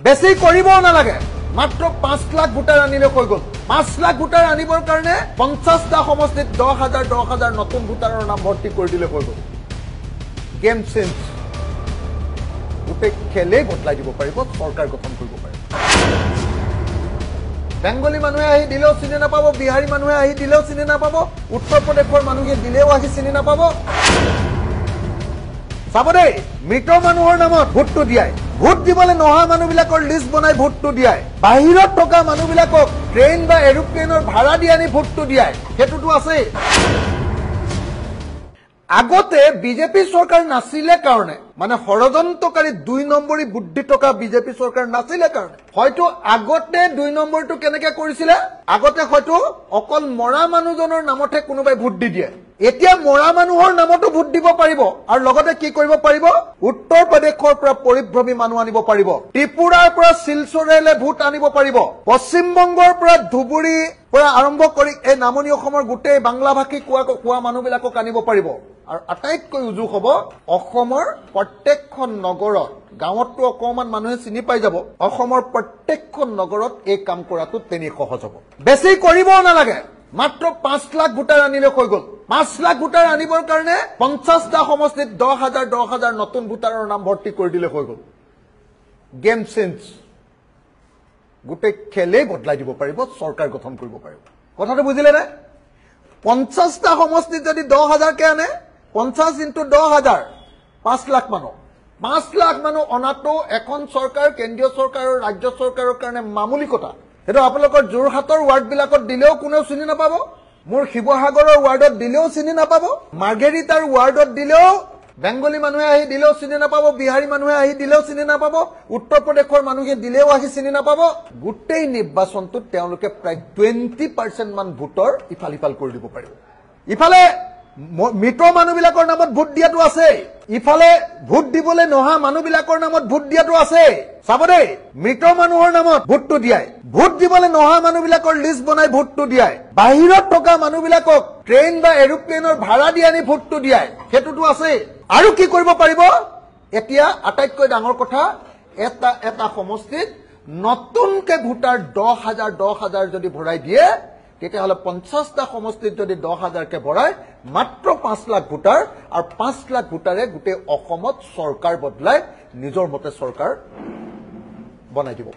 বেছি কৰিবও নালাগে মাত্ৰ 5 লাখ ভোটাৰ আনিলে হৈ গ'ল 5 লাখ ভোটাৰ আনিবৰ কাৰণে 50টা সমষ্টিত 10,000 নতুন ভোটাৰৰ নাম ভৰ্তি কৰি দিলে হৈ গ'ল গেম চেঞ্জ গোটেই খেলেই বদলাই দিব পাৰিব চৰকাৰ গঠন কৰিব পাৰিব বেংগলী মানুহে আহি দিলেও চিনি নাপাব বিহাৰী মানুহে আহি দিলেও চিনি নাপাব উত্তৰ প্ৰদেশৰ মানুহে দিলেও আহি চিনি নাপাব চাব দেই মৃত মানুহৰ নামত ভোটটো দিয়াই ভোট দিবলৈ নহা মানুহবিলাকৰ লিষ্ট বনাই ভোটটো দিয়াই বাহিৰত থকা মানুহবিলাকক ট্ৰেইন বা এৰোপ্লেনৰ ভাড়া দি আনি ভোটটো দিয়াই সেইটোতো আছে আগতে বিজেপি চৰকাৰ নাছিলে কাৰণে মানে ষড়যন্ত্ৰকাৰী 2 নম্বৰী বুদ্ধি থকা বিজেপি চৰকাৰ নাছিলে কাৰণে হয়তো আগতে 2 নম্বৰটো কেনেকৈ কৰিছিলে আগতে হয়তো অকল মৰা মানুহজনৰ নামতে কোনোবাই ভোট দি দিয়ে এতিয়া মৰা মানুহৰ নামতো ভোট দিব পাৰিব আৰু লগতে কি কৰিব পাৰিব উত্তৰ প্ৰদেশৰ পৰা পৰিভ্ৰমী মানুহ আনিব পাৰিব ত্ৰিপুৰাৰ পৰা শিলচৰলৈ ভোট আনিব পাৰিব পশ্চিম বংগৰ পৰা ধুবুৰী পৰা আৰম্ভ কৰি এই নামনি অসমৰ গোটেই বাংলা ভাষী কোৱা মানুহবিলাকক আনিব পাৰিব আৰু আটাইতকৈ উজু হ'ব অসমৰ প্ৰত্যেকখন নগৰত গাঁৱতটো অকমান মানুহে চিনি পাই যাব অসমৰ প্ৰত্যেকখন নগৰত এই কাম কৰাটো তেনে সহজ হ'ব বেছি কৰিবও নালাগে মাত্ৰ 5 লাখ ভোটাৰ আনিলে হৈ গ'ল 5 লাখ ভোটাৰ আনিবৰ কাৰণে 50টা সমষ্টিত 10,000 নতুন ভোটাৰৰ নাম ভৰ্তি কৰি দিলে হৈ গ'ল গেম চেঞ্জ গোটেই খেলেই বদলাই দিব পাৰিব চৰকাৰ গঠন কৰিব পাৰিব কথাটো বুজিলে নে 50টা সমষ্টিত যদি 10,000 কে আনে 50 × 10,000 5 লাখ মানুহ 5 লাখ মানুহ অনাটো এখন চৰকাৰ কেন্দ্ৰীয় চৰকাৰ আৰু ৰাজ্য চৰকাৰৰ কাৰণে মামুলি কথা সেইটো আপোনালোকৰ যোৰহাটৰ ৱাৰ্ডবিলাকত দিলেও কোনেও চিনি নাপাব মোৰ শিৱসাগৰৰ ৱাৰ্ডত দিলেও চিনি নাপাব মাৰ্ঘেৰিটাৰ ৱাৰ্ডত দিলেও বেংগলী মানুহে আহি দিলেও চিনি নাপাব বিহাৰী মানুহে আহি দিলেও চিনি নাপাব উত্তৰ প্ৰদেশৰ মানুহে দিলেও আহি চিনি নাপাব গোটেই নিৰ্বাচনটোত তেওঁলোকে প্ৰায় 20% মান ভোটৰ ইফাল কৰি দিব পাৰিব ইফালে মৃত মানুহবিলাকৰ নামত ভোট দিয়াটো আছে ইফালে ভোট দিবলৈ নহা মানুহবিলাকৰ নামত ভোট দিয়াটো আছে চাব দেই মৃত মানুহৰ নামত ভোটটো দিয়াই ভোট দিবলৈ নহা মানুহবিলাকৰ লিষ্ট বনাই ভোটটো দিয়াই বাহিৰত থকা মানুহবিলাকক ট্ৰেইন বা এৰোপ্লেনৰ ভাড়া দি আনি ভোটটো দিয়াই সেইটোতো আছে আৰু কি কৰিব পাৰিব এতিয়া আটাইতকৈ ডাঙৰ কথা এটা সমষ্টিত নতুনকে ভোটাৰ 10,000 যদি ভৰাই দিয়ে তেতিয়াহ'লে 50টা সমষ্টিত যদি 10,000 কে ভৰাই মাত্ৰ 5 লাখ ভোটাৰ আৰু 5 লাখ ভোটাৰে গোটেই অসমত চৰকাৰ বদলাই নিজৰ মতে চৰকাৰ বনাই দিব